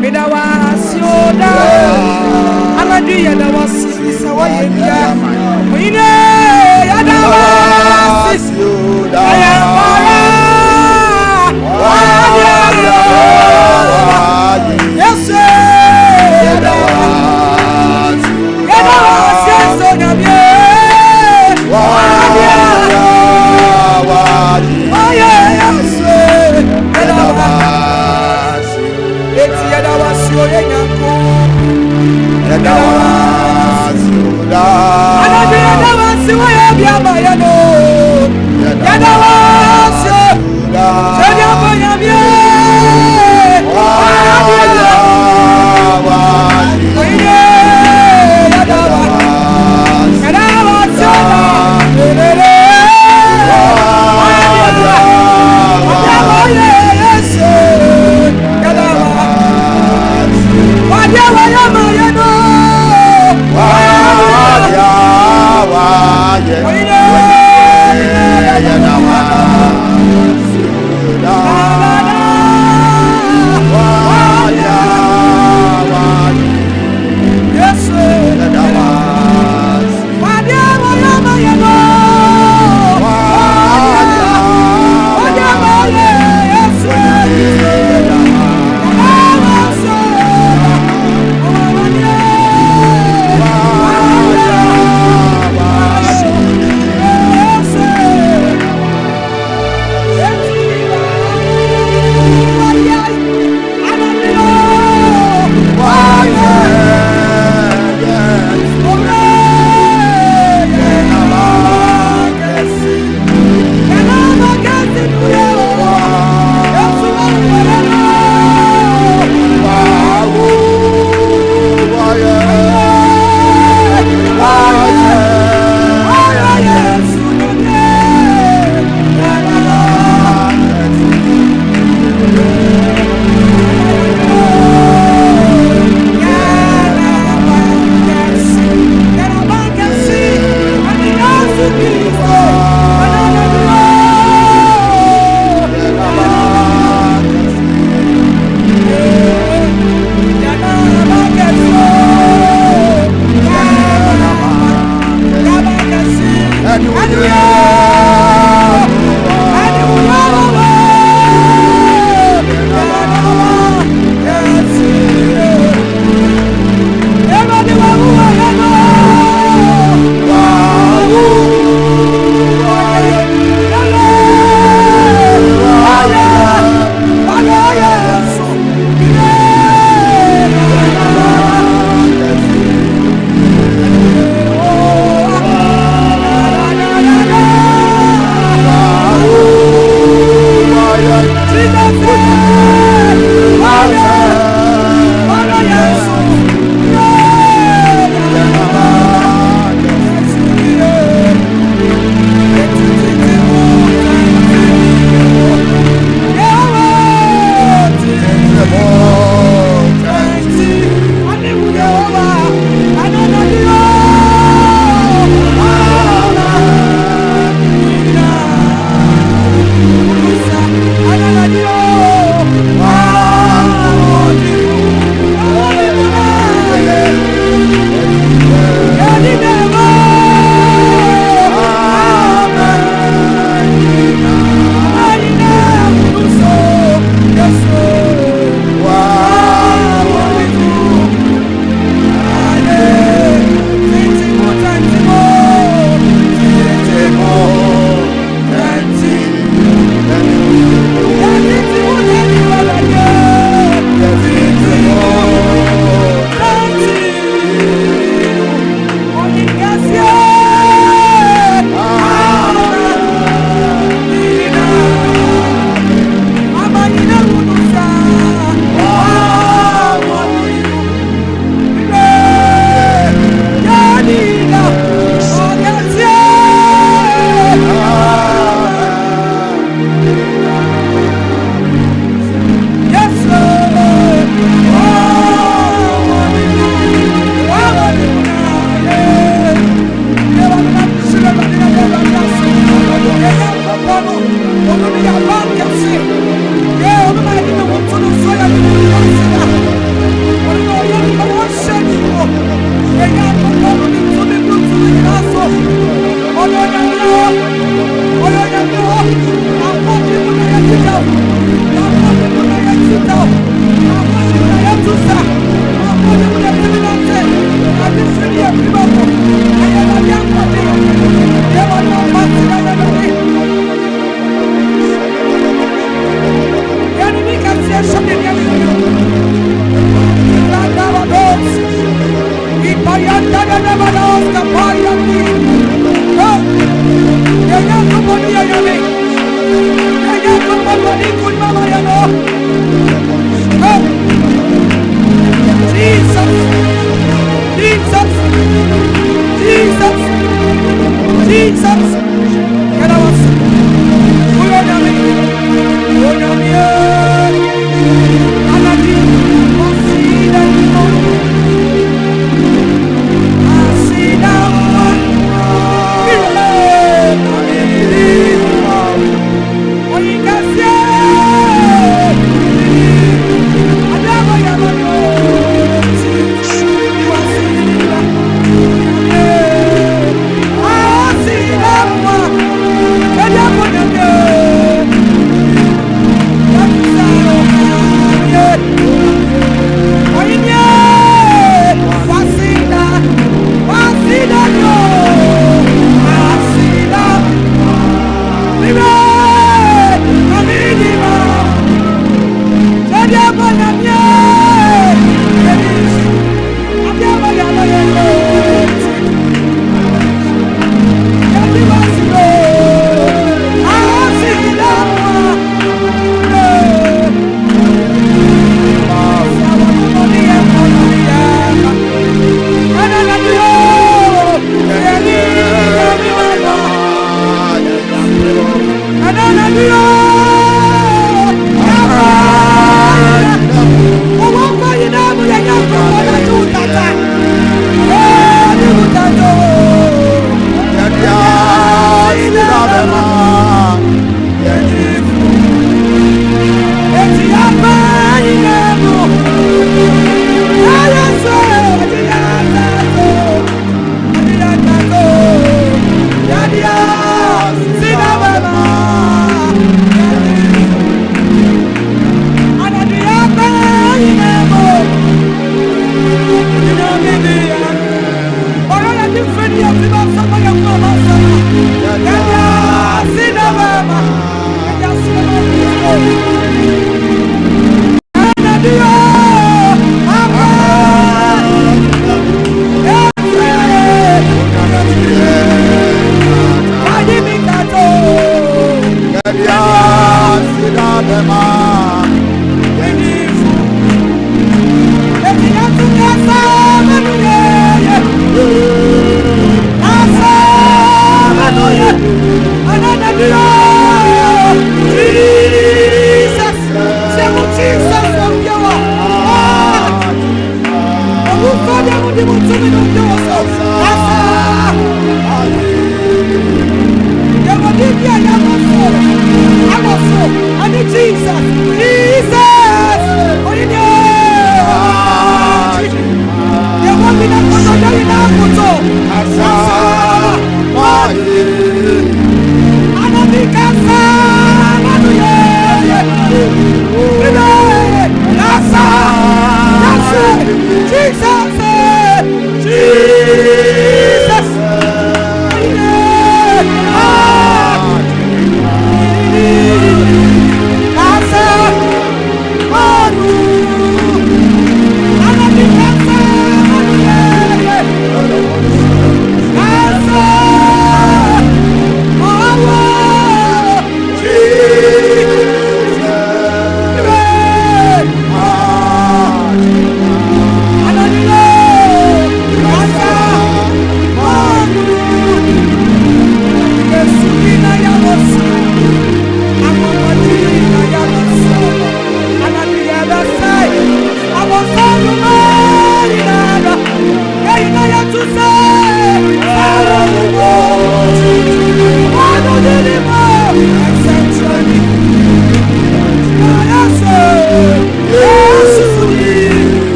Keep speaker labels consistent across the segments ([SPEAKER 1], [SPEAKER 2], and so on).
[SPEAKER 1] Medawasioda Amadu Yadawasi Sawayebia Wine Yadawasioda Ayamara Yes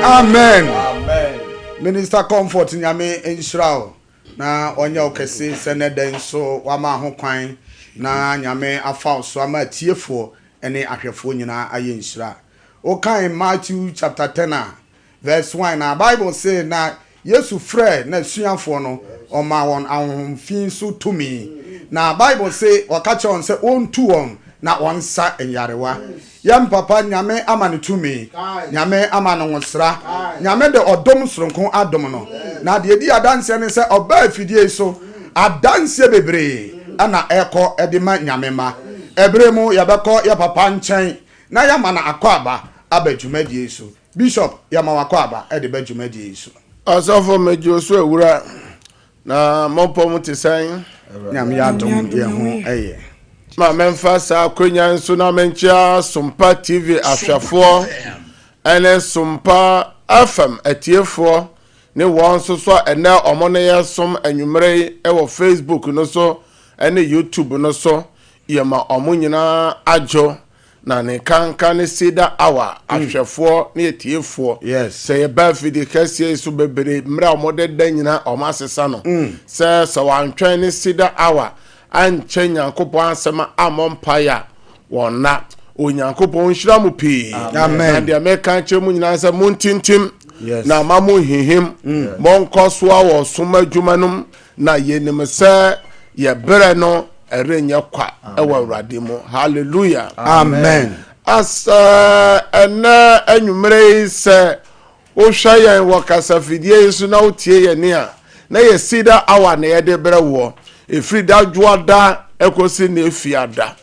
[SPEAKER 1] Amen. Minister Comfort nyame Israel na onya okese seneden so wama ho kwan na nyame afa so ama tiefo ene ahwefo nyina aye Israel. Okay, Matthew chapter 10 verse 1 na Bible say na Yesu frɛ na suafo no oma won ahomfin so tumi na Bible say wakache on say ontu won na onsa enyarewa yam papa nyame amane tumi nyame amane wonsra nyame de odom soronko adom no na de di adanse ne se oba afidie so adanse bebre ana eko edema nyame ma ebremu yabeko ya papa nchen na yama na akwaba abadwumadie so bishop yama wakwaba ede badwumadie so
[SPEAKER 2] asofo mejo so ewura na mopom te san
[SPEAKER 1] nyame adom ye ho eye
[SPEAKER 2] ma memfa sa akonya nso na menchia Sompa TV ahwafo ene Sompa FM atiefo ne won so ene omo ne yesom anwumre wo Facebook no so ene YouTube no so yema omo nyina ajo na ne kanka ne Cedar hour ahwefo ne atiefo se ye ba fidi kase so bebere mra omo de nyina omo asesa no se wantwen ne Cedar hour anche nyankopon asema amompaya wona onyankopon hira mu pi
[SPEAKER 1] amen
[SPEAKER 2] and the American chemu nyina se muntintim na mamu hihim monkoso awo soma adwumanum na yenim se ye bere no erenya kwa ewa awrade mu hallelujah
[SPEAKER 1] amen
[SPEAKER 2] as ena anwumre se o hwayen wakasafidie yesu na otie ye ne a na ye Cedar hour na ye de bere wo efri da juada ekosi na efiada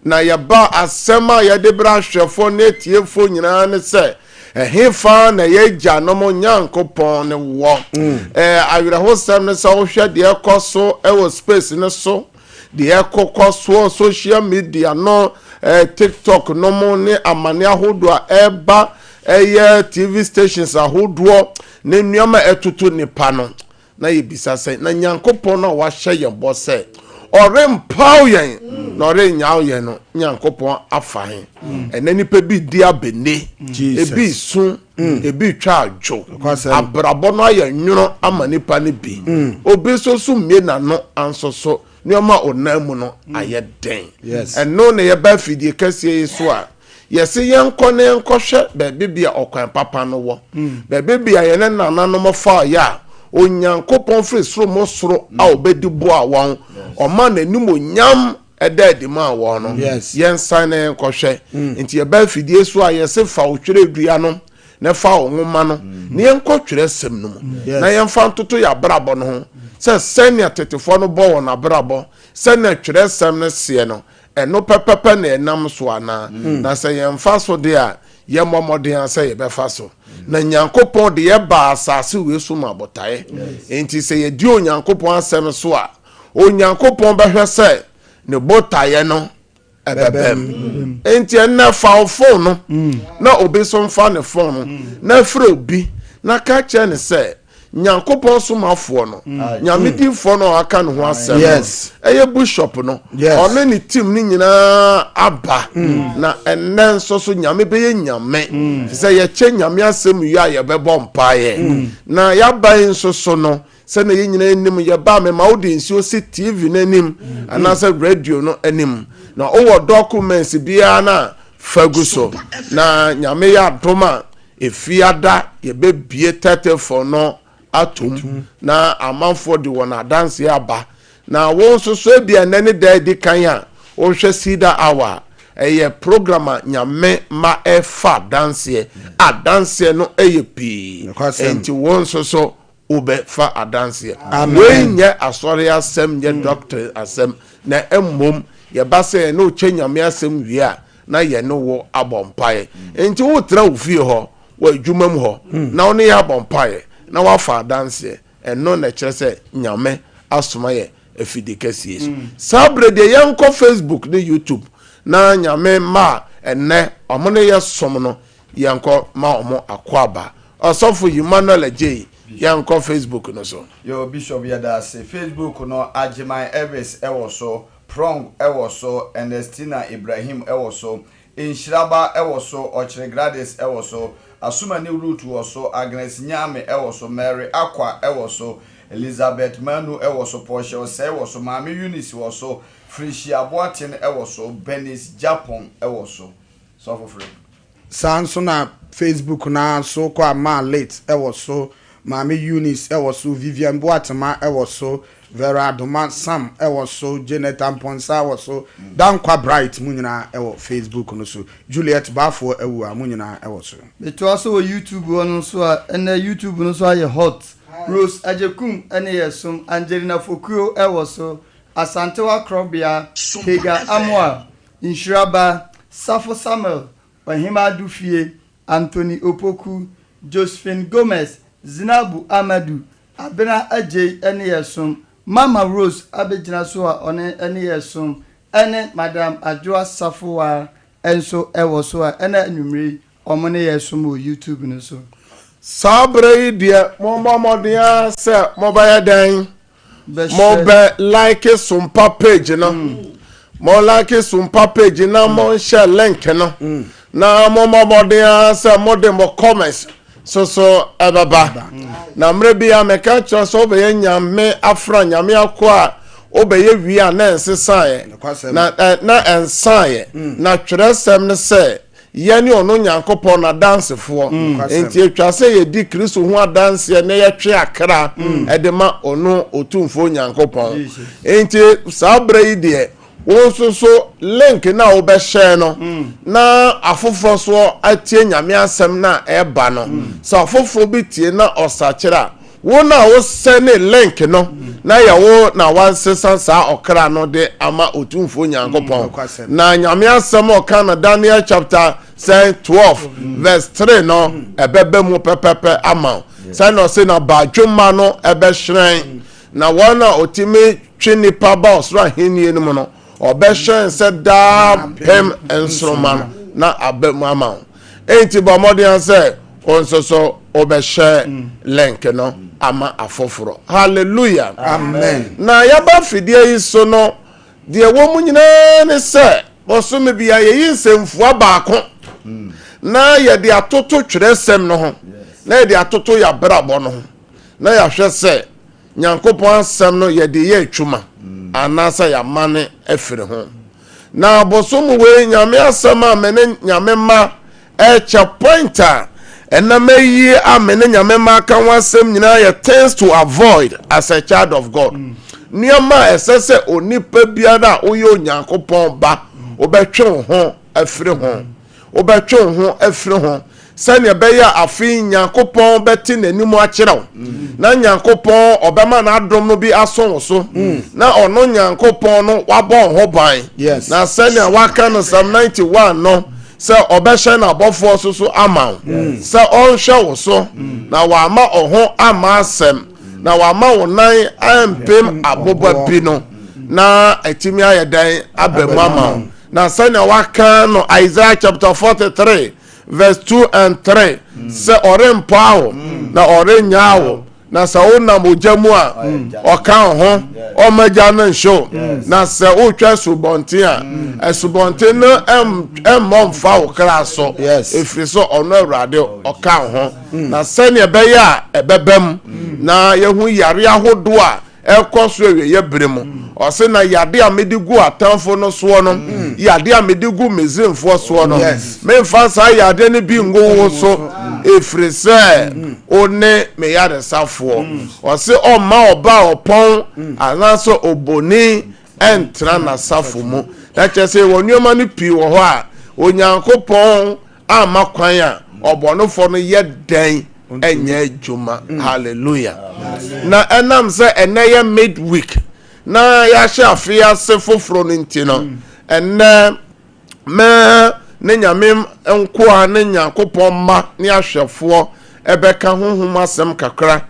[SPEAKER 2] na yaba asema ya de bra hwefo na etiefo nyina ne se ehefa na ye gya no mo nyankopon ne wo awira hosam ne se wo hwe de ekoso ewo space ne so de ekokoso social media no TikTok no mo ne amane ahodo a eba TV stations ahodo ne nnuama etutu nipa no na yebisa se na nyankopon na wa hye ye bo se orempao yen na orenya yen no nyankopon afa hen enani pe bi dia bene ebi sun ebi twa adwo abrabo no aye nwuro ama nipa ne bi obi so su mie na no ansoso nioma onamu no aye den eno ne ye ba fidie kase yeso a yesi yenko ne enkohwe be bibia okwan papa no wo be bibia ye ne nananom fa ya onyankopon firi soro mo soro a obedi bo a won o ma nanim onyam edadi ma won no yen san na enkohwe nti ye ba fidie so a yesi fa otwere dua no na fa onwoma no ne enkotwere sem no na yen fa ntoto ya brabo no ho se senia tetefo no bo won abrabo senia twere sem no se no eno pepepe na enam so ana na se yen fa so de a ye momodin ase ye befa so na nyankopon de ye ba asase we so ma botae enti se ye di onyankopon asem so a onyankopon behwe se ne botae no ebebem enti na fa phone no na obi so mfa ne phone no na fra obi na ka che ne se nyankopon so mafo no nyamedi fo no aka ne ho asem eye bishop no ono ne team ni nyina aba na enen so nyame be nyame se ye che nyame asem yu a ye bebo mpae na ya ban so no se na ye nyina enim ye ba me ma audience o si TV na enim anasa radio no enim na owo documents bia na faguso na nyame ya doma efiada ye be bie tetefo no atom na amanfo de wona dance aba na won so bia nane da di kan a wo hwe Cedar hour eye program nyame ma efa dance a dance no eye pi enti won so ube fa dance we nye asori asem nye doctor asem na emmom ye ba se no che nyame asem wi a na ye no wo abompae enti wo tra wo fie ho wo adwumam ho na wo ne ya abompae na wafa dance eno na kyerese nyame asoma ye afidikasi yesu sabre de yanko Facebook ne YouTube na nyame ma enne omo ne ye som no yanko ma omo akwaba osofo Emmanuel J yanko Facebook no so
[SPEAKER 3] yo bishop yada se Facebook no Ajiman Elvis ewoso Prong ewoso Ernestina Ibrahim ewoso Inshiraba ewoso Ochregradis ewoso Asuma ni root woso Agnes Nyame ewoso Mary Aqua ewoso Elizabeth Manu ewoso Portia ose ewoso Mami Eunice woso Frisia Boatin ewoso Benis Japan ewoso so for free
[SPEAKER 1] sanso na Facebook na so kwa ma late ewoso Mami Eunice ewoso Vivian Boatema ewoso Vera Adoma Sam ewoso Jonathan Ponsa ewoso Dankwa Bright munyina ewo Facebook no so Juliet Bafo ewu a munyina ewoso
[SPEAKER 4] beto aso wo YouTube no so a ene YouTube no so aye hot Rose Ajekum ene yesum Angelina Fokuo ewoso Asantewa Krobia Hega Amwa Inshiraba Safo Samuel Wahima Dufie Anthony Opoku Josephine Gomez Zinabu Amadu Abena Ajay ene yesum Mama Rose abegyina so a one ene yesum ene Madam Adwoa Safoa enso ewo so a ene anwumre omo ne yesum o YouTube no so
[SPEAKER 2] Sabre dia momomodia se mobile dan mobe like Sompa page no mo like Sompa page na mo share link no na momomodia se modem comments so ebaba na mre bia meka cho so be nyame afra nyame akwa obeye wi a na ensesae na ensae na twerɛsɛm ne sɛ yɛne ɔno nyankopɔn na dansefoɔ enti etwa sɛ yɛdi Kristo ho adanse na yɛtwe akra edema ɔno otumfo nyankopɔn enti saa bra yi de so link na wo be share no na afoforo so atie nyame asɛm na eba no so afoforo bi tie na osakira wo na wo send link no na ya wo na wansesa saa okra no de ama otumfo nyankopɔn na nyame asɛm oka na Daniel chapter 12 verse 3 no ebebe mu pepepe ama say no say na badwuma no ebe hyen na wona otimi twinipa ba osra henie no no obeshen said da pem ensroman na abemama enti ba modern say onsoso obeshe link no ama afoforo hallelujah
[SPEAKER 1] amen
[SPEAKER 2] na yaba fidie yi so no de wo mu nyina ne se osome bia ye nsemfua baako na ye de atoto twerɛsɛm no ho na ye de atoto ya brabo no ho na ya hwɛ se nyankopɔn asɛm no ye de ye atwuma anasa ya mane efiri ho na bosom we nyame asɛm a mene nyame ma eche pointer enamayi amene nyame ma kan wasɛm nyina ye things to avoid as a child of God nioma esese onipa biara oyo nyankopɔn ba obetwe ho afiri ho obetwe ho afiri ho sani beya afi nyankopɔn beti nanimu akyerɛw na nyankopɔn obema na adom no bi aso so na ono nyankopɔn no wabɔ ho ban na sani waka no Psalm 91 no se obehye na abofo so ama se onhwe wo so na wa ama oho ama asem na wa ama wo nan ampem aboba bi no na etimi ayedan abamu ama na sani waka no Isaiah chapter 43 verse 2 and 3 se orempo awo na orenyawo na sa wona mojamu a oka ho o maja na nsho na se o twa subonte a subonte no mmomfa wo kra so efiri so ono awrade oka ho na se ne be ya ebebem na yehu yare ahodo a ekoso ye bremu o se na yade a medigu atamfo no so no yade a medigu mezimfo so no me mfa sa yade ne bi ngo so efiri se one me yare safo o se o ma oba opon anaso oboni entra na safo mu na chese wonuma no pi wo ho a onyankopon ama kwan a obonofo no ye den enye juma hallelujah na enam se eneye midweek na ya shafia se foforo ntino enne me ne nyame enko a ne nyankopon ma ne ahwefo ebeka honhom asem kakra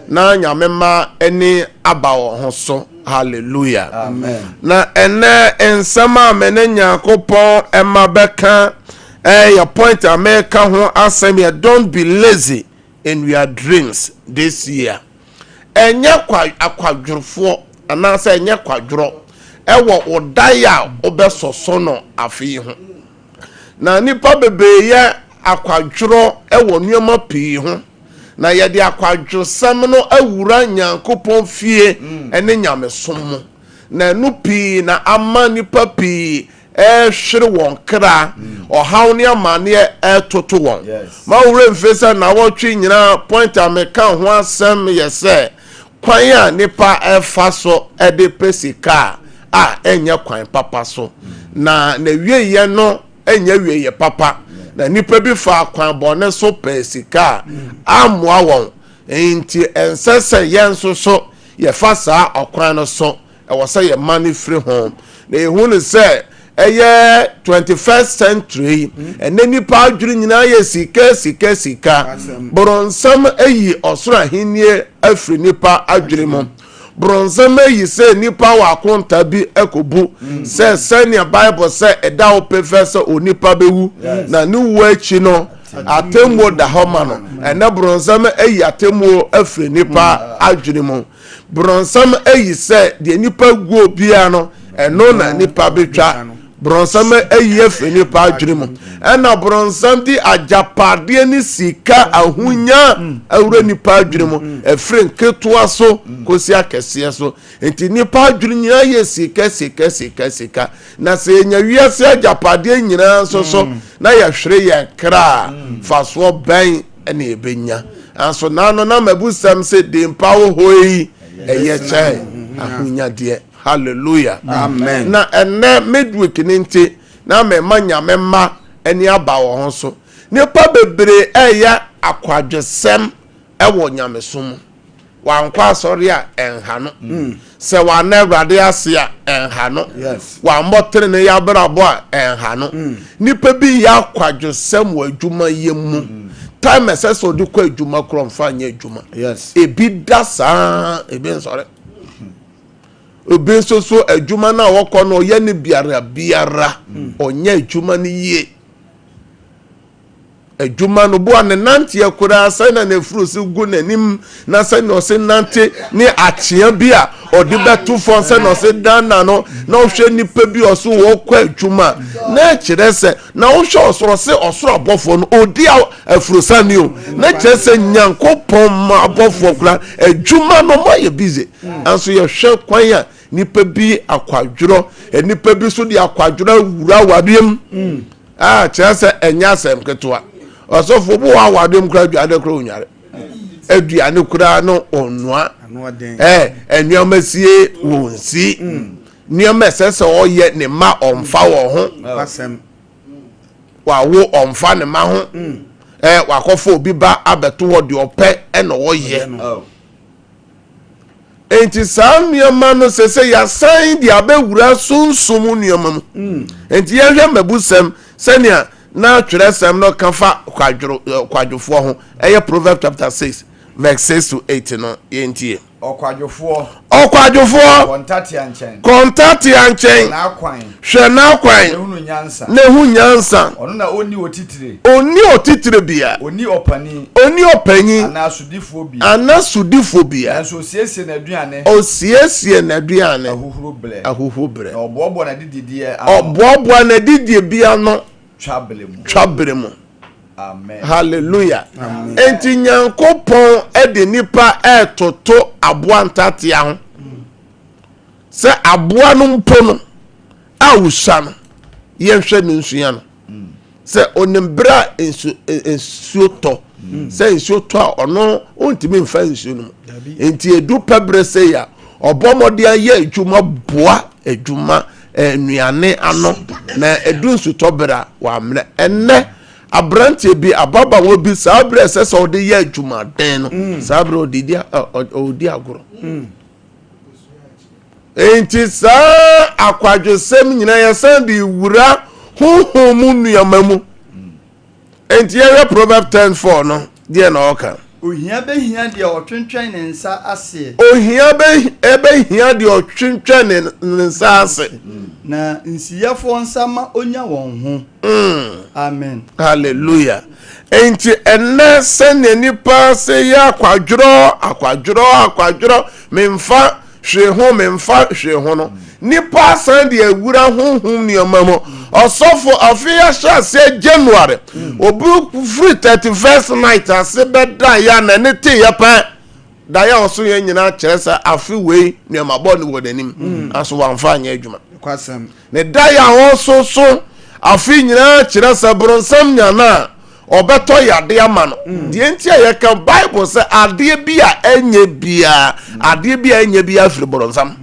[SPEAKER 2] na nyame ma eni aba wo ho so hallelujah
[SPEAKER 3] amen
[SPEAKER 2] na enne ensama me ne nyankopon ema beka your point America ho asem ya don't be lazy in your dreams this year enye akwadworofo anasa enye kwadworo ewo odaya obesoso no afi ho na nipa bebeye akwadworo ewo nuoma pii ho na yede akwadwosam no awura nyankopon fie ene nyamesom na nu pii na ama nipa pii hwere won kra ohaw ne amane etoto won ma wure mfesa na wotwe nyina point ameka ho asem yese kwan a nipa efa so ede pesika a enye kwan papa so na wieye no enye wieye papa na nipa bi fa kwan bone so pesika amwa won enti ensese yenso so ye fa saa okwan no so e wo se ye mani free home na ehunu se eye 21st century ene nipa adwiri nyina ye sika boronsam eyi osoro ahenie afri nipa adwiri mu bronsama yi se nipa wa konta bi ekobu se senia bible se eda o prefer se onipa bewu na ni wo achi no atemo da homa no ena bronsama eyi atemo afre nipa adwene mu bronsam eyi se de nipa guo bia no eno na nipa betwa bronsam eyi afre nipa adwene mu ena bronsam di ajapade ni sika ahunya awre nipa adwene mu efre nketoa so kosi akese so enti nipa adwene nyina ye sika na se nya wiase ajapade nyina so na ya hwere ye kra faso ban ena ebenya anso nano na mabusam se de pawo hoyi eye che ahunya de hallelujah
[SPEAKER 1] amen
[SPEAKER 2] na ene midweek ninti na me manya memma eni aba wo ho so nipa bebre eya akwadwesem ewo nyamesom wankwa asori a enha no se wa na awrade ase a enha no wa mbotere ne ya brabo a enha no nipa bi ya akwadwesem wa adwuma yemu time so de kwa adwuma kromfa nya adwuma ebi dasa ebi nsore obi so adwuma na wokọ no ye ne biara onya adwuma ne yie adwuma no bo an nante akura sai na nefuru se gu nanim na sai no se nante ni akyea bi a odi beto fon se no se dana no na ohwe nipa bi oso wo kwa adwuma na kire se na ohwe osoro se osoro abofo no odi afurusani o na kire se nyankopon ma abofo kura adwuma no mo ye busy anso ye hwe kwan a nipa bi akwadworo nipa bi so di akwadworo wura wadem kire se enya asem ketoa osofo bo wa wadem kura aduade kura onyare aduane kura no onwa enyoma sie wonsi nyoma sese oye ne ma omfa wo ho wa wo omfa ne ma ho wakofo obi ba abeto wo de ope ena oye enti sam nyoma no sese ya san di abewura sunsum nyoma mu enti ye hwe mabusem senia na twerɛsɛm no kafa kwadwofo ho ɛyɛ Proverbs chapter 6 verse 6 to 8 no yentie
[SPEAKER 3] okwadwofo
[SPEAKER 2] kontati anchen
[SPEAKER 3] na kwan
[SPEAKER 2] hwɛ na kwan na hu nyansa
[SPEAKER 3] ono na oni otitire
[SPEAKER 2] bia
[SPEAKER 3] oni opani
[SPEAKER 2] anasudifo bia
[SPEAKER 3] enso siesie
[SPEAKER 2] na aduane ahuhuru bre
[SPEAKER 3] obobo
[SPEAKER 2] na didie bia no twabere mu
[SPEAKER 3] amen
[SPEAKER 2] hallelujah enti nyankopon ede nipa etoto aboa ntatea ho se aboa no mpo no awusa no yenhwe no nsua no se onimbra ensuo to se ensuo to a ono ontimi mfa ensuo no enti edu pebre se ya obomode aye adwuma boa adwuma nuane ano na edunsu tobera wa mne enne abrante bi ababa wo bi sabre sese ode ye adwuma den no sabre odi agoro enti sa akwadwesem nyina ya san di wura honhom nuamamu enti ya Proverbs 10:4 no de na oka
[SPEAKER 4] ohia behia de otwentwen ne nsa ase
[SPEAKER 2] behia de otwentwen ne nsa ase
[SPEAKER 4] na nsiyafo nsa ma onya won ho amen
[SPEAKER 2] hallelujah enti enne sene nipa se ya akwadworo memfa hwe ho no nipa san de awura honhom ne omamo osofo afia sha se January obu free 31st night ase beda ya na ne te ya pa da ya oso ye nyina kire sa afi wei ne mabọ ne wodanim aso wanfa anya adwuma
[SPEAKER 1] kwasem
[SPEAKER 2] ne da ya oso so afi nyina kire sa bronsam nyana obeto yade ama no de entia ye kan Bible se ade bia enye bia firi bronsam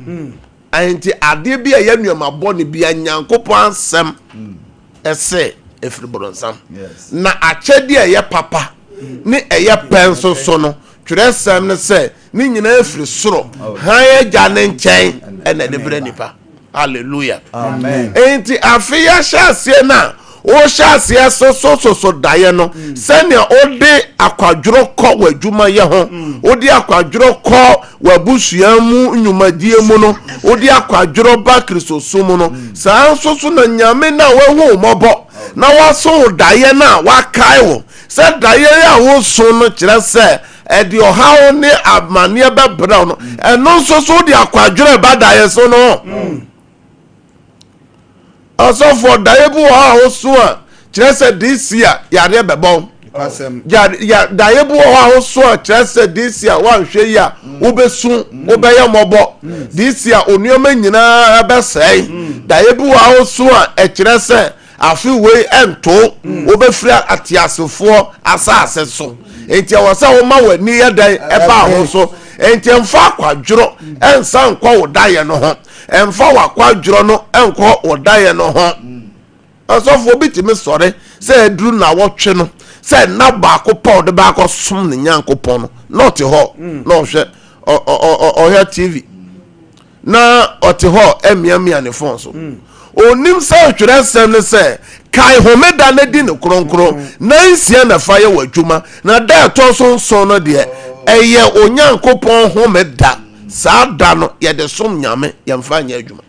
[SPEAKER 2] anti ade bia ye nuama bone bia nyankopon ansem ese efiri bronsam na akyede ye papa ne eye penso so no twerɛsɛm ne se ni nyina efiri soro han agya ne nkyɛn ena de bre nipa hallelujah
[SPEAKER 3] amen
[SPEAKER 2] enti afia hyase na o chance yes so daye no senia ode akwadworo kọ wadwuma ye ho ode akwadworo kọ wabusuamu nnwumadie mu no ode akwadworo ba kristosom no saa so na nyame na wahu mobo na waso daye na wakai wo se daye ya wo so no kire se edi ohawo ne amane be bra no eno so de akwadworo ba daye so no also for daye bu wo so a kire se this year yare bebo ya daye bu wo so a kire se this year wan hwe ya wo besu wo be ye mobo this year onuoma nyina be sei daye bu wo so a kire se afi we ento wo be fira atiasefo asase so enti awasa wo ma wani ye dan eba ho so enti emfa akwadworo ensa nkwa wo daye no ho emfa wakwadworo no enko wo daye no ho asofo bitimi sore se edru na wotwe no se na ba ko pa de ba ko som ne nyankopon no not ho no hwe o here tv na oti ho emiamia ne phone so onim se twere sem ne se kai homeda na di ne kronkron na nsia na fa ye wadwuma na da to so no de eye onyankopon homeda saa da no ye de som nyame ye mfa nya adwuma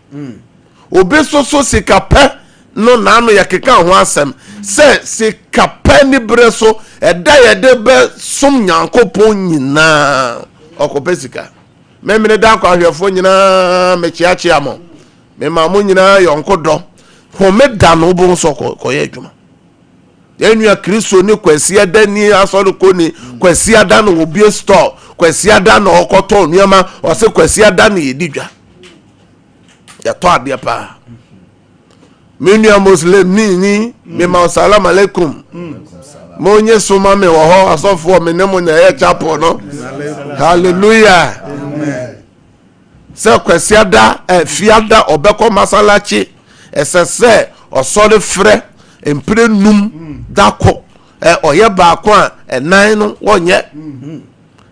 [SPEAKER 2] obi so sikape no na no ye keka ho asem se sikape ni bre so eda ye de be som nyankopon nyina okopesika memene da kwa hwefo nyina mechiachi amo me mamu nyina yonkodo homeda no bo so koye adwuma enua kristo ni kwasi ada ni asoro ko ni kwasi ada no obi store kwasi ada no okoto nuama o se kwasi ada no yedidwa ya to ade pa menua muslim ni me ma salam alaikum mo nye suma me wo ho asofo me ne mo na ye chapel no hallelujah amen se kwasi ada fiada obeko masalachi esese osole frɛ empire num dako oye baako a enan no wonye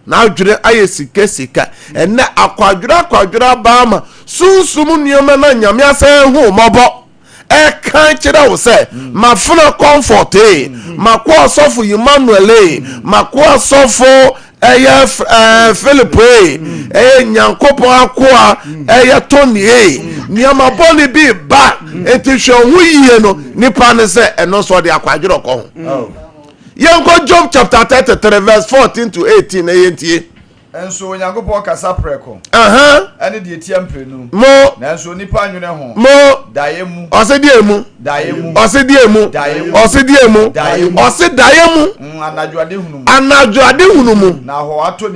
[SPEAKER 2] na adwure aye sika enne akwadwura baama sunsum nioma na nyame asan hu mobo kan kire wo se mafuna comfort makwa sofo Emmanuel makwa sofo Philip nyankopon akoa Tony niama boni bi ba enti hwe yie no nipa ne se eno so de akwadworo ko ho yenko Job chapter 33 verse 14 to 18 yentie
[SPEAKER 3] enso nyankopon kasa preko ene de etiampre nu
[SPEAKER 2] mo
[SPEAKER 3] na enso nipa anwene ho
[SPEAKER 2] mo
[SPEAKER 3] dayemu
[SPEAKER 2] osediemu anajuade hunumu
[SPEAKER 3] na ho ato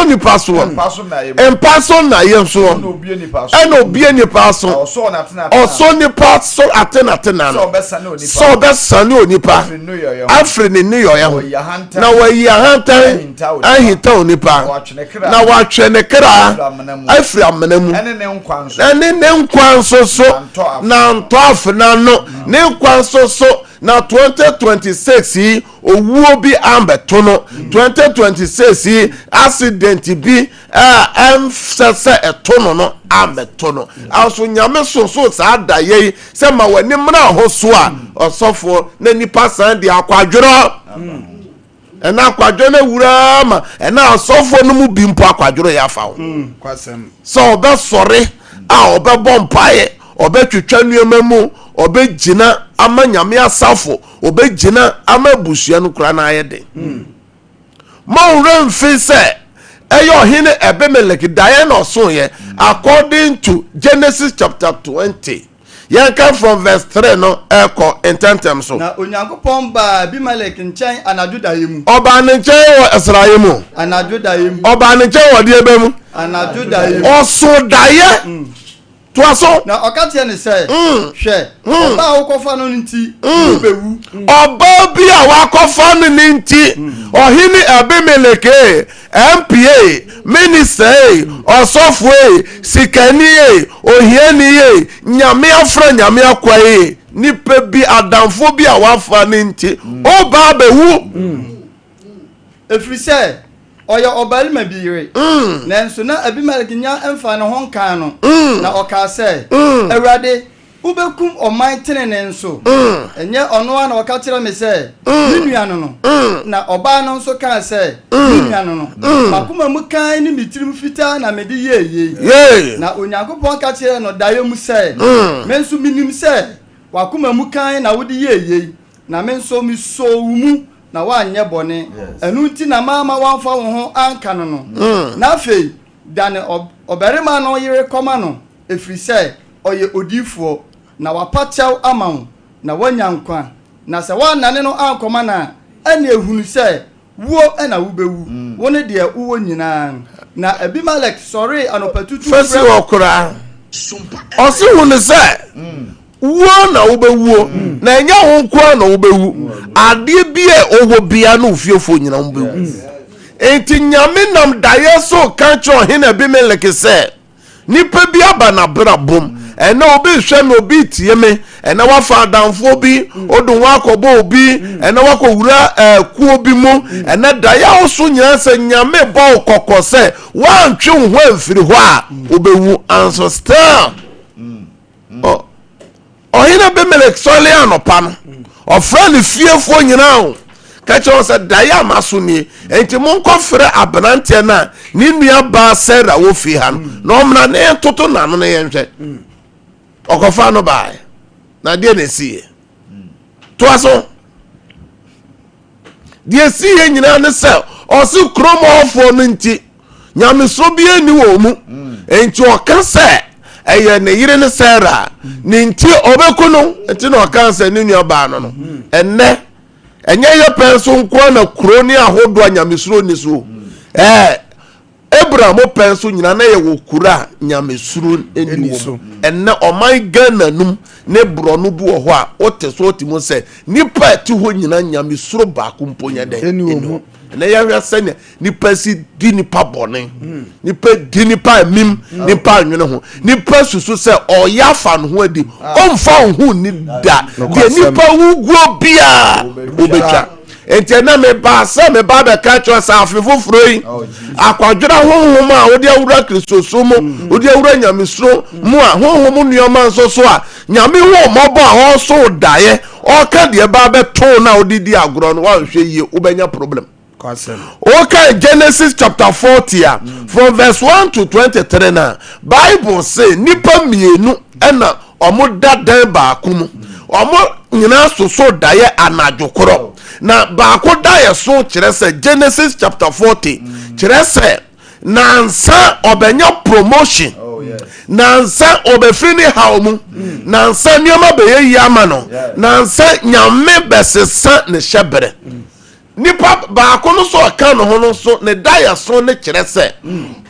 [SPEAKER 3] nipa so
[SPEAKER 2] empaso na yemso eno obie nipa so oso nipa so atena no so besane onipa afre ne ne yoya na wayi ahantan ahita onipa na watwene kra afri amenamu ene ne nkwanso so na ntofna no ne nkwanso so na 2026 owuo bi ambeto no 2026 accident bi emsese etono no ambeto no aso nyame so saa daye se ma wani mra ho so a osofo na nipa san de akwadworo ena akwadwo na wura ma ena asofo no mu bi mpo akwadwo ya fa wo
[SPEAKER 1] kwasem
[SPEAKER 2] so obe sore a obe bompaye obe twetwa nuema mu obe gina ama nyame asafo obe gina ama busua no kura na ayede mo remfi se eyo hine ebemelek daye no so ye according to Genesis chapter 20 yanka from verse 3 no eko intentem so
[SPEAKER 4] na onyankopon ba Abimelek nchen anadudayemu
[SPEAKER 2] oba ne nchen wo Israelimu
[SPEAKER 4] anadudayemu
[SPEAKER 2] oba ne nchen wo de ebemu
[SPEAKER 4] anadudayemu
[SPEAKER 2] oso daye tuaso
[SPEAKER 4] na okatie ne se hwe oba wokofa no nti obewu
[SPEAKER 2] oba bi a wakofa no nti ohini Abimelek MPA minister osofo sikani ohiani nyame afra nyame akwae nipa bi adamfo bi a wafa no nti oba bewu
[SPEAKER 4] efrise oya obalima biire nanso na Abimelek nya emfa ne ho kan no na oka se Awurade ubekum oman tenene nso enye ono ana wakatira me se nua no na oba no nso kan se nua no makuma mu kan ni mitirim fita na mede ye na onyankopon ka kire no dayo mu se menso minim se wakuma mu kan na wode ye na menso mi so mu na wanye bone enu nti na mama wanfa wo ho anka no na afei dane oberima no yire koma no efri se oye odifuo na wapachaw amawo na wanyankwa na se wanane no ankoma na ene ehunu se wo ena wubewu wone de uwo nyina na Abimelech sorry anopatutu
[SPEAKER 2] fesi okura osi hunu se wo na wubewu na enya ho kwa na wubewu ade bie owo bia na ofiefo nyina wubewu enti nyame nam daye so kancho hina Abimelech se nipa bi aba na brabom ena obi hwe no obi tie me ena wafa adamfo bi odun wakobo obi ena wakowura kuo bi mu ena daya oso nyina se nyame bo kokko se wantwe ho afiri ho a obewu anso still ohina Abimelech sole anopa no ofra ne fiefo nyina o kacho se daya maso ni enti monkofre abrantie na ni nua ba Cedar wo fi ha no omna ne toto na no ye nhwe okofa no bai na de na sie to aso de sie nyina ne se osi kromofo no nti nyame so bi ani wo mu enti oka se eye ne yire ne Cedar ni nti obeku no enti na oka se ni nua ba no enne enye ye penso nko na kroni ahodo anyamesuro ni so Abraham penso nyina na ye wo kura nyamesuro eni wo enne oman Ghana num ne bro no bu ho a oteso otimo se nipa ti ho nyina nyamesuro ba ko mponya de eni na ya hwa sene nipa si di nipa bone nipa di nipa mim nipa nwene ho nipa susu se oyafa no ho adi omfa ho ni da de nipa wuguo bia obetwa enti na me ba se me ba be ka cho sa afefoforo yi akwadwira honhom a odi awura Kristoso mu odi awura nyamesuro mu a honhom nuoma nso so a nyame wo mobo a ho so daye o ka de ba be to na odidi agoro no wa hwe yie ubenya problem. Okay, Genesis chapter 40 from verse 1 to 23 na Bible say nipa mienu ena omo dadan ba akumu omo nyina so daye anadwokoro na ba ko daye so kire se Genesis chapter 40 kire se nansa obenya promotion nansa obefini hawmu nansa nioma beye yama no nansa nyame besesa ne hyebere nipa ba ko no so aka no ho no so ne daya so ne kire se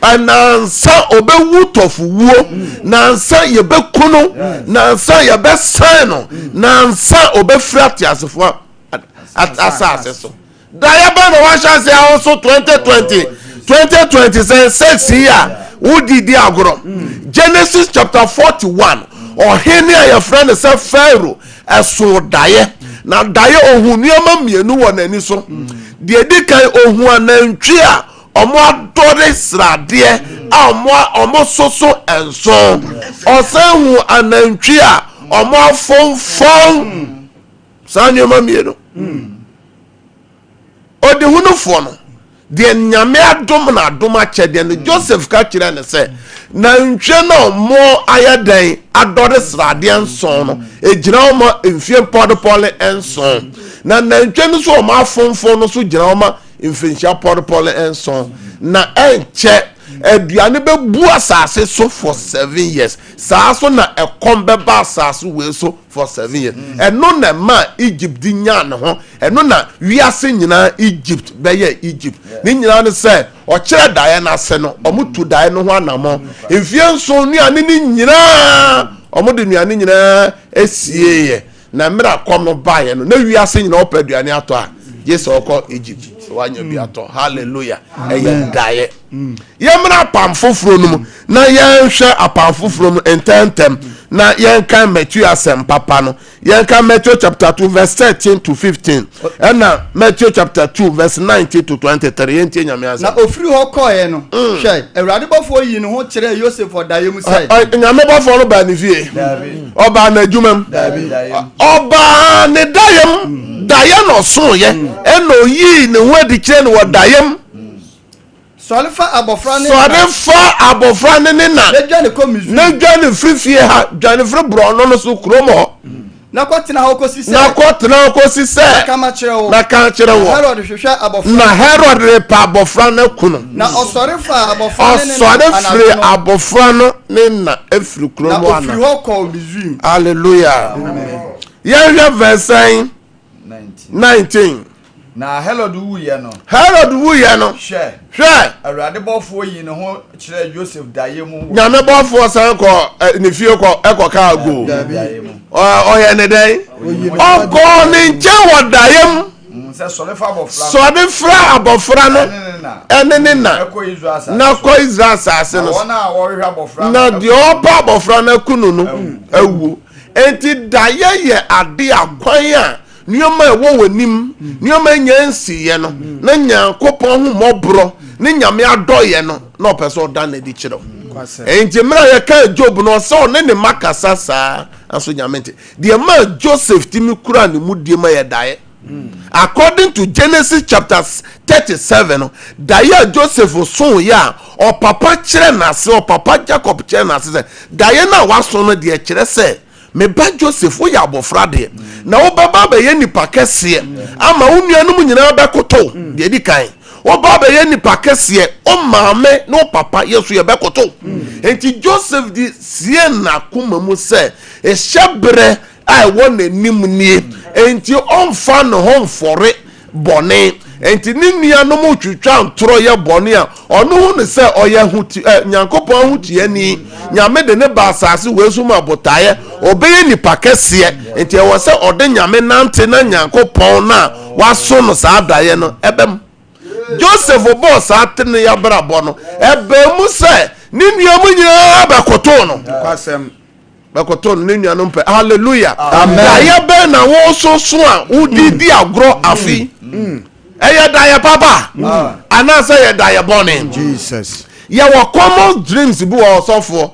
[SPEAKER 2] anansa obewu tofuwo nansa yebekuno nansa yebesan no nansa obefrati asefo asase so daya ba no wa chance ya so 2020 say year udidi agoro Genesis chapter 41 ohene ya friend say Pharaoh eso daye na daye ohun nioma mienu wo nani so de dikai ohun anantwi a omo adore srade a omo soso enso osanhu anantwi a omo fonfon sanyoma mienu odi hunufo no de nyame adom na adom achede no Joseph ka kire ne se na ntwe no mo ayadan adore srade enso no ejira omo enfie podpole enso na ntwe no so omo afonfon no so jira omo enfenhia podpole enso na enche aduane bebu asase so for 7 years saa so na ekombe ba asase we so for 7 years eno na ma Egypt di nya ne ho eno na wiase nyina Egypt beye Egypt ni nyina ne se o kire dae na se no omutu dae no ho anamo enfie nso nuane ni nyina omude nuane nyina esieye na mira kom no bae no na wiase nyina opaduane ato a Yesu oko Egypt wanya bi ato hallelujah eya dae yemra pam foforo no na yenhwe apam foforo no ententem na yenka Matthew asem papa no yenka Matthew chapter 2 verse 13 to 15 and na Matthew chapter 2 verse 19 to 23 yentie nyame asem
[SPEAKER 4] na ofiri ho koye no hwe Awurade bofo yi ne ho kire Joseph odaye mu sai
[SPEAKER 2] nyame bofo no ba ne fie oba na adwumam oba ne dayem no so ye eno yi ne ho adi kire ne wodayem
[SPEAKER 4] Solifa abofra ne na
[SPEAKER 2] dwane komisu na dwane frifie ha dwane fri bro no so kromo
[SPEAKER 4] na kwatena ho kosi se
[SPEAKER 2] na ka kire wo
[SPEAKER 4] Herod hwehwe abofra
[SPEAKER 2] na Herod repa abofra na kuno
[SPEAKER 4] na osorifa
[SPEAKER 2] abofra no ne na afri kromo ana
[SPEAKER 4] na ofri ho ko Misrim.
[SPEAKER 2] Hallelujah. Yehwe verse 19
[SPEAKER 3] na Herod wu ye no
[SPEAKER 2] hwe
[SPEAKER 3] Awurade bofo yi ne ho kire Joseph daye mu
[SPEAKER 2] nyame bofo san ko ne fie ko ekoka ago oye ne den ogo ne nche wodayem
[SPEAKER 3] se Solifa
[SPEAKER 2] abofra no ene na ko Israel sase no
[SPEAKER 3] na wo hwe abofra
[SPEAKER 2] na de opa abofra na kunu no awu enti daye ye ade akwan a nioma ewo wanim nioma nyansi ye no na Nyankopon hu mobro ni nyame adoye no na opeso da na di kiro enti mra ye ka Job no so ne makasa saa aso nyame nti de ma Joseph timi kura ne mudie ma ye daye according to Genesis chapter 37 no daye Joseph so ya o papa kire na se o papa Jacob kire na se daye na waso no de kire se me ba Joseph wo ya abofra de na wo baba ba ye nipa kese ama wo nuanum nyina ba koto de di kan wo baba ye nipa kese o maame no papa yesu ye ba koto enti Joseph di sie na kuma mu se e hyebre ai wo nanim nie enti onfa no honfore bone enti ni nuanum twitwa ntoro ye bone a ono hu ne se oye huti Nyankopon huti ani nyame de ne ba asase wesu ma botaye obeye nipa kese enti e wo se ode nyame nante na Nyankopon na waso no sa daye no ebem Joseph boss atene ya brabo no ebem se ni nuamu nyina abakoto no
[SPEAKER 1] kwasem
[SPEAKER 2] bakoto no ni nuanum pe hallelujah amen daye be na wo so so a udidi agro afi eye daye papa ana say ye daye bone
[SPEAKER 1] Jesus
[SPEAKER 2] ye wo common dreams bu osofo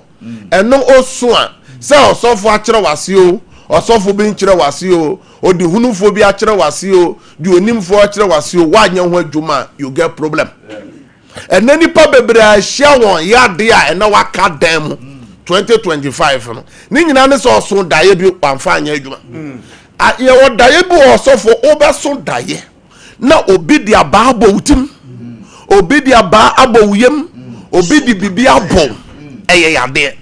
[SPEAKER 2] eno osu a say osofo a kire wase o osofo bi nkire wase o odi hunufo bi a kire wase o di onimfo a kire wase o wa nya ho adwuma you get problem enani pa bebre a hia won ya de a ena waka dan mu 2025 no ni nyina ne so oso daye bi pamfa anya adwuma ye wo daye bi osofo obeso daye na obi di aba abo utim obi di aba abo uyem obi di bibi abo eye yade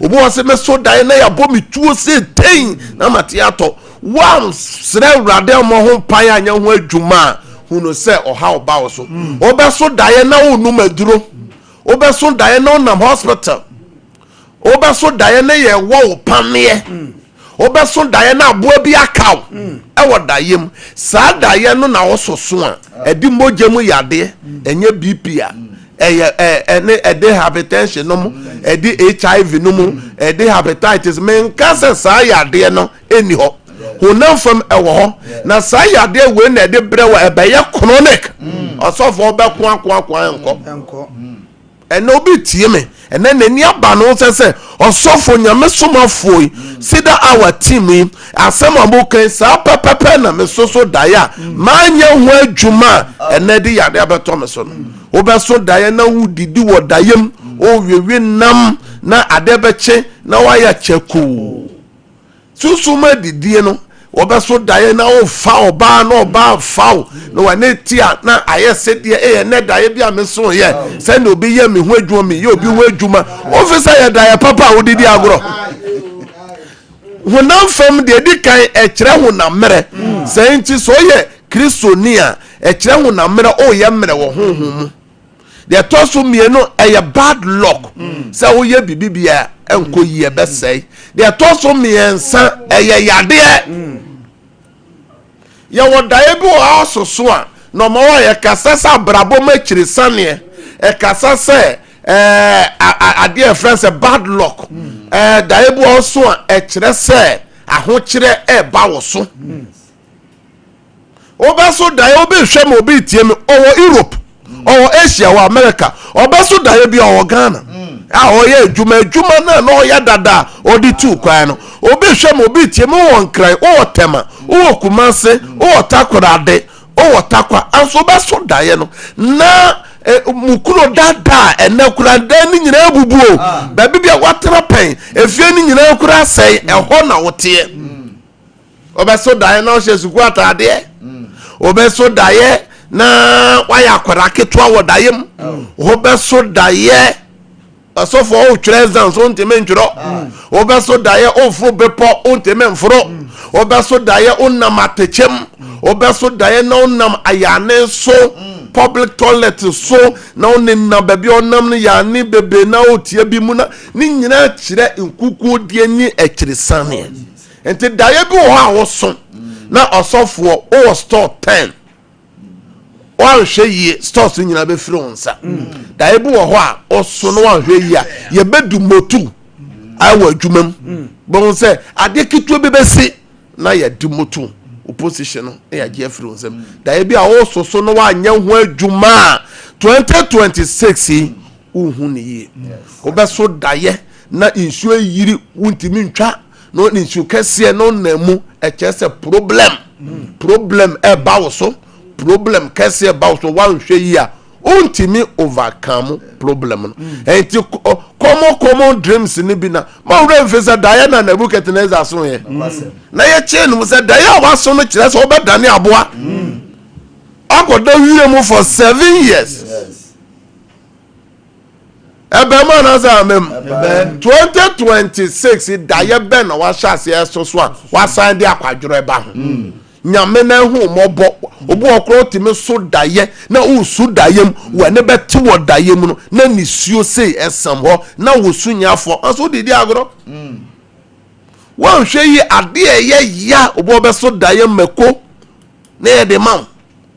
[SPEAKER 2] obi wose me so daye na ya bo mituo se ten na mate ato wam sre urade mo ho pan anya ho adwuma huno se oha oba wo so obeso daye na onu maduro obeso daye na onam hospital obeso daye na ye wo pamye obeso daye na aboa bi akaw ewo dayem saa daye no na wososo a edi mogemu yade enye BP a ene ede hypertension no mu ede HIV no mu ede hepatitis men kase saa yade no eni ho honam fam ewo ho na saa yade we na ede brewa ebeye chronic osofo obekwa enko ene obi tie me ene nani aba no se osofo nyame somafoi Cedar our team asem abokan sa pepepe na me soso daya manye ho adwuma ene de yade abeto me so no obeso daya na hu didi wo dayem o wewe nam na adebeche na waya cheku susuma didie no obeso daye na o fa oba na oba fa no wane tia na ayese de ne daye bia me so ye se na obi ye me hu adwuma me ye obi hu adwuma officer ye daye papa odidi agro honam fam de di kan e kire honam mere se nti so ye kristonia e kire honam mere o ye mere wo honhom de toso mieno e bad luck se o ye bibibia enko yi be sei de toso miensa e yade ya wodaye bi o asoso a no ma wa ye kasasa brabo ma kirisane e kasasa ade e friends bad luck daeɛ bi ɔso a ɛkyerɛ sɛ ahokyerɛ ɛba wo so wobɛso daeɛ wobɛhwɛ ma obi tie me ɔwɔ Europe ɔwɔ Asia wɔ America ɔbɛso daeɛ bi ɔwɔ Ghana a ɔyɛ adwuma na ɔyɛ dada ɔde tu kwan no obi hwɛ ma obi tie me wɔ nkran wɔ Tema wɔ Kumase wɔ Takoradi wɔ Takwa anso bɛso daeɛ no na mukuro dada ene kura dan ni nyina bubuo ba bibia watera pen efie ni nyina kura sei ɛhɔ na wote obeso daeɛ na ɔhye suku atade obeso daeɛ na waya akwara ketoa wɔ daeɛ mu obeso daeɛ asofo o twere exam so nteme ntwero obeso daeɛ ofro bepo nteme mforo obeso daeɛ onam atechem obeso daeɛ na onam ayane so public toilet so na onenna baby onam ne ya ne bebe na otie bi mu na ne nyina kyerɛ nkuku die ni ekyirisane enti daeɛ bi wɔ ha woso na osofo o store 10 wanhwɛ yie stores nyina be firi onsa daeɛ bi wɔ hɔ a oso no wanhwɛ yie a ye bedu motu awa adwumam bon sɛ ade kituo be besi na ye di motu opposition no ya gye afiri onsam daeɛ bi a oso so no wanyɛ ho adwuma 2026 uhu ne yie obeso daeɛ na insuo yiri wuntimi ntwa no insuo kɛseɛ no namu ɛkyɛ sɛ problem ɛba wo so problem kɛseɛ ba wo so wanhwɛ yi a untimi overcome problem no enti common dreams ni bi na ma wura mfisa daeɛ na Nebuchadnezzar so yɛ na ye kye no sɛ daeɛ a waso no kyerɛ sɛ obɛdane aboa akoda wiye mu for 7 years ebema na za amem 2026 daeɛ bɛ na wahyɛ ase so so a wasan de akwadworo eba ho nyame na hu mobɔ obu okro timi so daeɛ na usu daeɛm wa ne bɛte wɔ daeɛm no na nisuo sei esam hɔ na wosu nyafo anso didi agro wan hwɛ yi ade ɛyɛ ya obu obeso daeɛm mako na yɛ de mam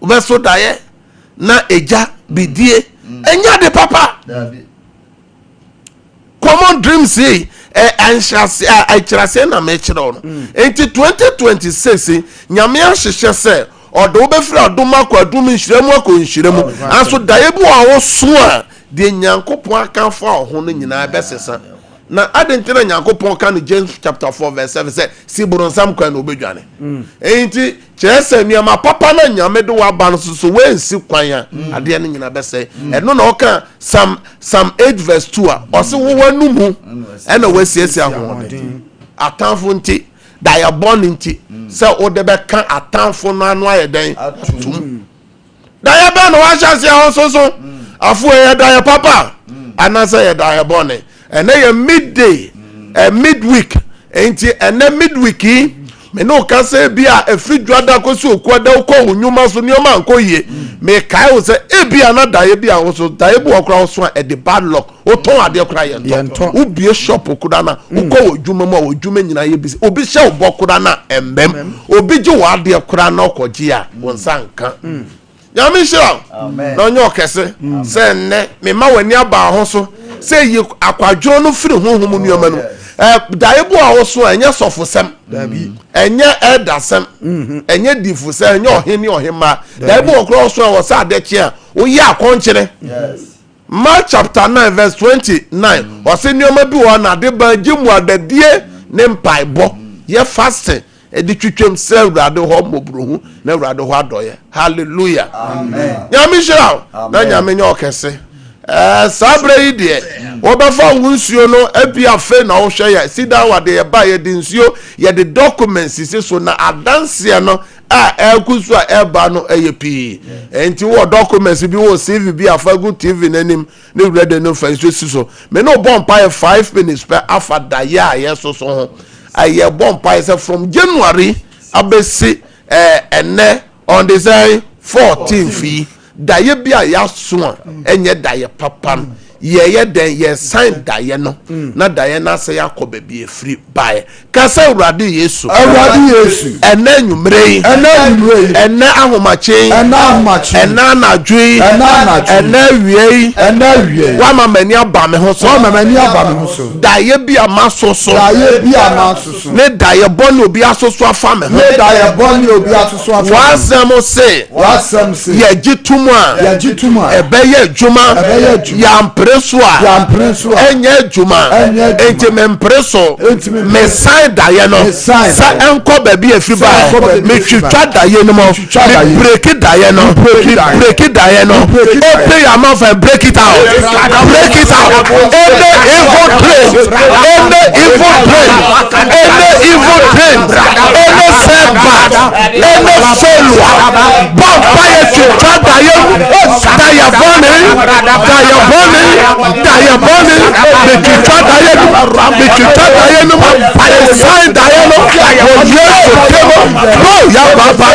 [SPEAKER 2] obeso daeɛ na eja bidie enya de papa common dreams say anhyase akyerase na me kyerɛ no enti 2026 nyame ahyehyɛ sɛ ɔde wobɛfiri adom akɔ adom nhyiramu akɔ nhyiramu anso daeɛ bi a woso a de nyankopɔn akamfo a ho no nyinaa bɛsesa na adentina nyankopɔn ka no James chapter 4 verse 7 sɛ siburo nsam kwan na obedwane enti kyerɛ sɛ nneɛma papa na nyame de waba no so wensi kwan a adeɛ no nyinaa bɛsɛ ɛno na ɔka Psalm 8 verse 2 a ɔse wowanu mu ɛna wasiesie ahoɔden atamfo nti dayabɔne nti sɛ wode bɛka atamfo no ano ayɛ dɛn atum dayɛ bɛ na wahyɛ ase ho so afo yɛ dayɛ papa anasɛ yɛ dayabɔne ɛnɛ yɛ midday midweek enti ɛnɛ midweek yi me no ka sɛ bi a afiri dwada ko so okuada ko onyuma so nneoma anko yie me kai wo sɛ ebia na daeɛ bi a wo so daeɛ bi wo kra wo so a de bad luck wo ton ade kra yɛ nto wo bie shop okuda na wo kɔ odwuma mu a odwuma nyina yɛ bi obi hyɛ wo bokuda na embem obi gye wo ade kra na okɔgye a wo nsanka nyame hyira na onye okese sɛ nne me ma wani aba ho so sɛ yi akwadwo no firi honhom nneoma no daeɛ bu a wo so enye sofosem enye edasem enye difusem enye ohene ohema daeɛ bu okro so a wo sa adekye a wo yi akonkyere Mark chapter 9 verse 29 o se nneoma bi wo na de ba gimu adadie ne mpaibɔ ye fasting edi twetwem sɛ awurade hɔ mobrohu na awurade hɔ adɔyɛ hallelujah amen nyame hyira na nyame nyɛ ɔkɛse sabre yi de wo bɛfa nsuo no abi afe na wo hwɛ ya Cedar wade ye ba ye de nsuo ye de documents sisi so na adanse no a ekusu a eba no eye pii enti wo documents bi wo CV bi afa good TV nanim ne wurade no fa nsuo si so me no bomb pa 5 minutes per afa da ya yeso so ho aye bomb pa from January abesi ene on the 14th daye bi a ya so a enye daye papa ye den ye sign daye no na daye na se yakoba bi efiri bae kasa urade yesu ena nwumre ena ahomache ena nadwe ena wie wa mamani aba me ho so daye bi amasoso ne daye boni obi asoso afa me ho wasem se ye gitumu a ebe ye djuma ya mpreso a enye djuma enti me mpreso me sign daye no sa enko ba bi afi ba me twitwa daye no mo me break daye no break daye no open your mouth and break it out any evil train any setback any failure bomb fire twitwa daye me twitwa daye no sign daye no yes no ya baba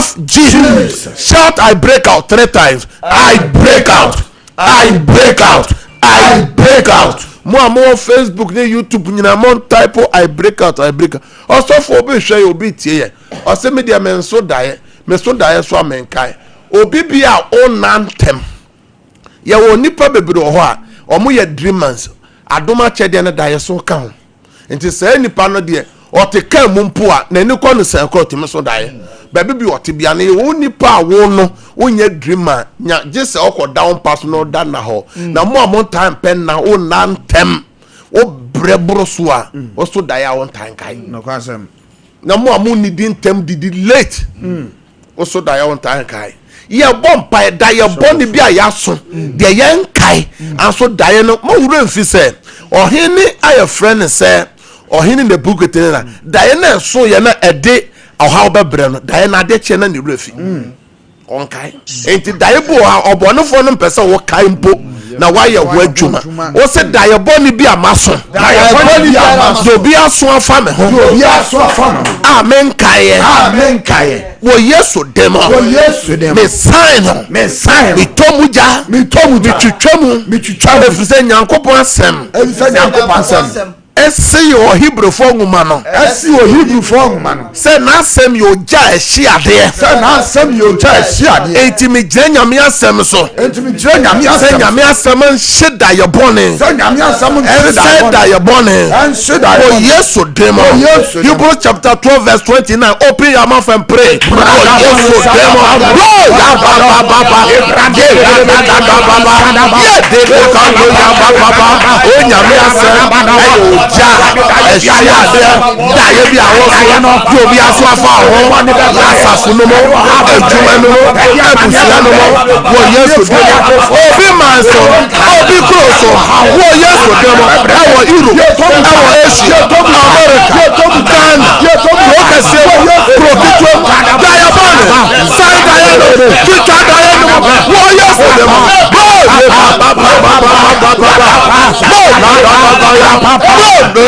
[SPEAKER 2] of Jesus. Shout, I break out 3 times. I break out. Mo Facebook ne YouTube nyina mo type I break out. Also for obi hwe obi tie o se media me so dae so amenkai obi bia o nantem ye wo nipa bebere ho a omo ye dreamers adoma chede ne dae so ka ho enti se nipa no de o te ka mu mpo a na ni ko no se ko te me so dae baby bi o te bia na wo nipa wo no onye dreamer nya je se okọ down pass no da na ho na mo time pen na o nantem o brebro so a o so dae a won time kai
[SPEAKER 1] no kwasem
[SPEAKER 2] na mo ni din tem didi late o so dae won time kai ye bom pa dae boni bi a ya so de ye nkai anso dae no mo wuro mfi se ohini aye friend se ohini ne bukete na dae na so ye na ede how bebre no dae na de che na ne wuro fi onkai enti dae bo a obonofo no mpese wo kai mpo na waye ho adwuma wo se dae boni bi amaso do bi aso afa me ho amen kaye wo yesu demo me sign me tomuja me twitwamu efise nyankopon asem esi yo Hebrew for nguma no se na asem yo ja ehia de enti me gye nyame asem so se nyame asem nshida ye bone oh yesu demo Hebrews chapter 12 verse 29 open your mouth and pray oh yesu demo oh nyame asem ja ehia de daye bi awo no yo bi aso afa ho asafu no mo ejuma no ebusia no mo wo yesu de obi manso obi kroso wo yesu de mo ewo Europe ewo Asia America Ghana wo kase profito daye bone sai daye no tita daye no wo yesu de mo In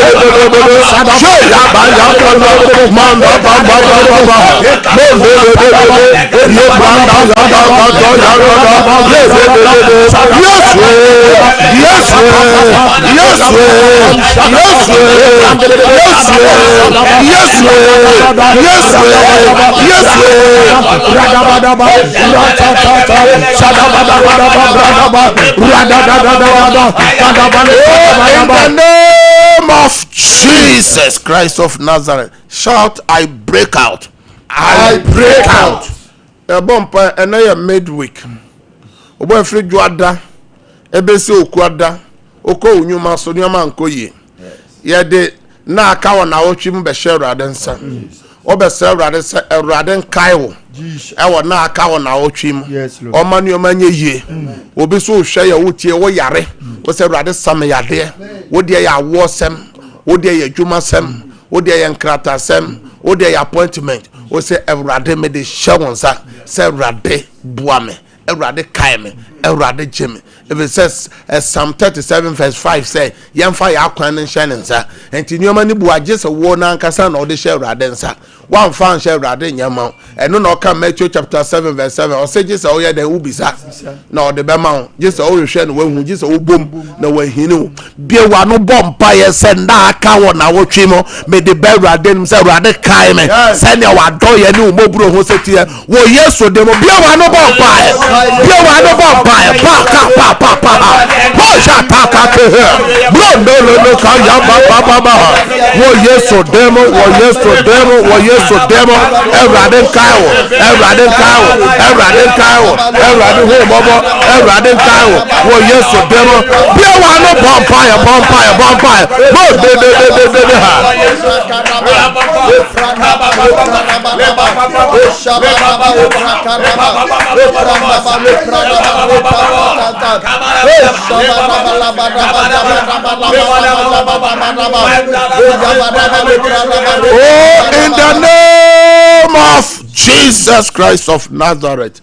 [SPEAKER 2] the name of Jesus Christ of Nazareth, shout, I break out. I break out. A bumper and I am midweek. Obo free juada, ebesi okuada, oko unyuma so nyama nkoye. Ye de na aka wona wotwim be hwe nsa. Obese Awurade se Awurade nkai wo. Ewo na aka wona wotwim. Oma ne oma nye yie. Obi so hwe ya wotie wo yare. Wo se Awurade sam yade. Wo de ya wo sem, wo de ya dwuma sem, wo de ya nkrata sem, wo de ya appointment. Wo se Awurade me de hwe wonsa. Se Awurade bua me. Awurade kai me. Awurade gye. If it says Psalm 37 verse 5 say yemfa ya kwan nhyɛ ne nsa enti nneɛma ne bu agye sɛ wo na ankasa na ɔde hyɛ Awurade nsa one fan hyɛ Awurade nyama ɛno na ɔka Matthew chapter 7 verse 7 ɔsɛ gye sɛ ɔyɛ den ubisa na ɔde bɛma wo gye sɛ ɔhwehwɛ no wahu gye sɛ wobom na wahini wo bie wa no bɔ mpa yɛ sɛ na aka wɔ na wotwe mo me de bɛ Awurade nim sɛ Awurade kai me sɛ ne wadɔ yɛ ne wo moburo ho sɛ tie wo Yesu de mo bie wa no bɔ mpa yɛ bie wa no bɔ mpa yɛ pa Posha taka ke bro no ka ya ba wo Yesu demo Everade kaiwo Everade ho bobo Everade kaiwo wo Yesu demo bia wa no bonfire bro de ha in the name of Jesus Christ of Nazareth.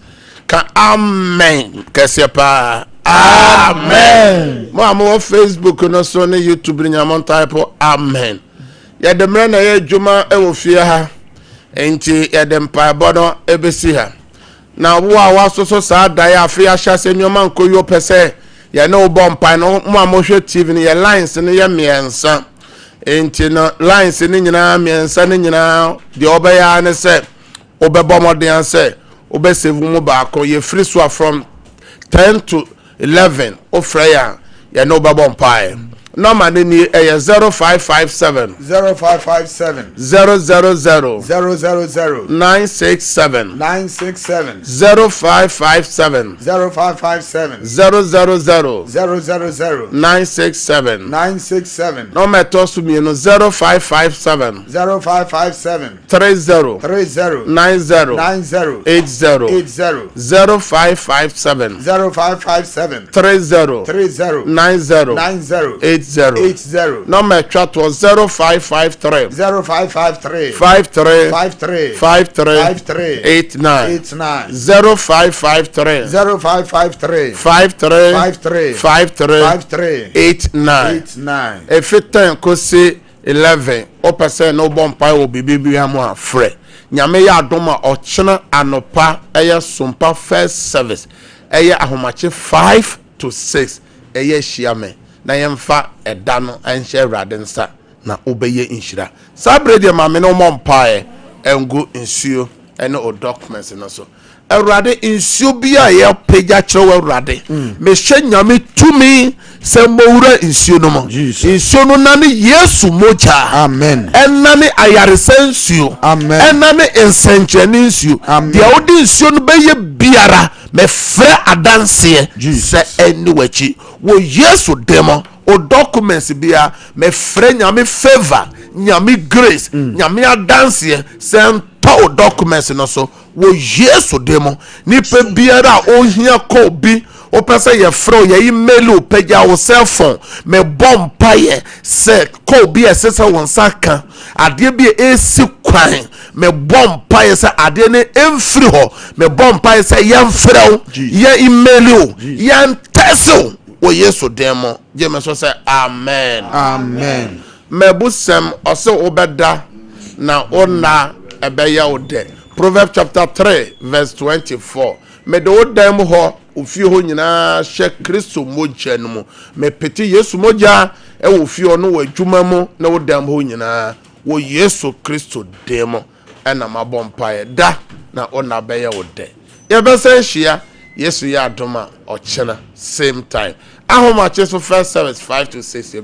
[SPEAKER 2] Amen. Kesepa. Amen. Mo Facebook no so ne YouTube nyamon type amen. Ya de mra na ye dwuma e wo fie ha. Enti ya de mpa bono ebesi ha. Na wo a wasoso saa da ya afia hya se nyoma nkoyo pese ya ne wo bompa no mo amohwe TV ne ya lines ne ya miensa. Enti no lines ni nyina miensa ni nyina de obeya ne se obebo modern se obesave mu ba ko ye free so from 10 to 11 ofreya ya no obebo mpae number ni 0557
[SPEAKER 1] 0557
[SPEAKER 2] 000
[SPEAKER 1] 000
[SPEAKER 2] 967
[SPEAKER 1] 967
[SPEAKER 2] 0557
[SPEAKER 1] 0557
[SPEAKER 2] 000
[SPEAKER 1] 000
[SPEAKER 2] 967
[SPEAKER 1] 967
[SPEAKER 2] number tosu mi no 0557
[SPEAKER 1] 0557
[SPEAKER 2] 30
[SPEAKER 1] 30
[SPEAKER 2] 90
[SPEAKER 1] 90
[SPEAKER 2] 80
[SPEAKER 1] 80
[SPEAKER 2] 0557
[SPEAKER 1] 0557
[SPEAKER 2] 30
[SPEAKER 1] 30
[SPEAKER 2] 90
[SPEAKER 1] 90
[SPEAKER 2] 80 number chat was 0553
[SPEAKER 1] 0553
[SPEAKER 2] 53
[SPEAKER 1] 53
[SPEAKER 2] 53
[SPEAKER 1] 53
[SPEAKER 2] 89
[SPEAKER 1] 89
[SPEAKER 2] 0553
[SPEAKER 1] 0553
[SPEAKER 2] 53
[SPEAKER 1] 53
[SPEAKER 2] 53
[SPEAKER 1] 53
[SPEAKER 2] 89
[SPEAKER 1] 89
[SPEAKER 2] everything ko say 11 o person no bompa wo bibi amu afre nyame ya adoma ochena anopa eye Sompa first service eye ahomache 5 to 6 eye hyiame na yemfa eda no enhye Awurade nsa na obeye inhira sabre de mame no mompae engu nsuo ene o documents no so Awurade nsuo bia ye pagya kyerew Awurade me hye nyame tumi se mowura nsuo no mo nsuo no na ne Yesu moja
[SPEAKER 1] amen
[SPEAKER 2] enna ne ayaresa nsuo
[SPEAKER 1] amen
[SPEAKER 2] enna ne ensenkyene nsuo de odi nsuo no beye biara me frɛ adanse se eni wachi wo Yesu demo o documents bia me frɛ nyame favor nyame grace nyame adanse se o documents no so wo Yesu demo ni pe biara o hia ko bi o pese ye fro ye email o pagya wo cell phone me bom paye se ko bi esese won saka ade bi esi kwan me bom paye se ade ne emfiri ho me bom paye se ye mfrew ye email o ye teso wo Yesu demo je me so se amen
[SPEAKER 1] amen
[SPEAKER 2] mabusem ose obeda na ona ebeya ode. Proverbs chapter 3 verse 24. Me de odam ho ofie ho nyina hye Kristo mogya no mu. Me peti Yesu mogya e wo fie no wadwuma mu na odam ho nyina wo Yesu Kristo demo ena mabompa da na ona beya ode. Ye besen hia Yesu ya adoma ochena same time. Ahoma cheso first service 5 to 6.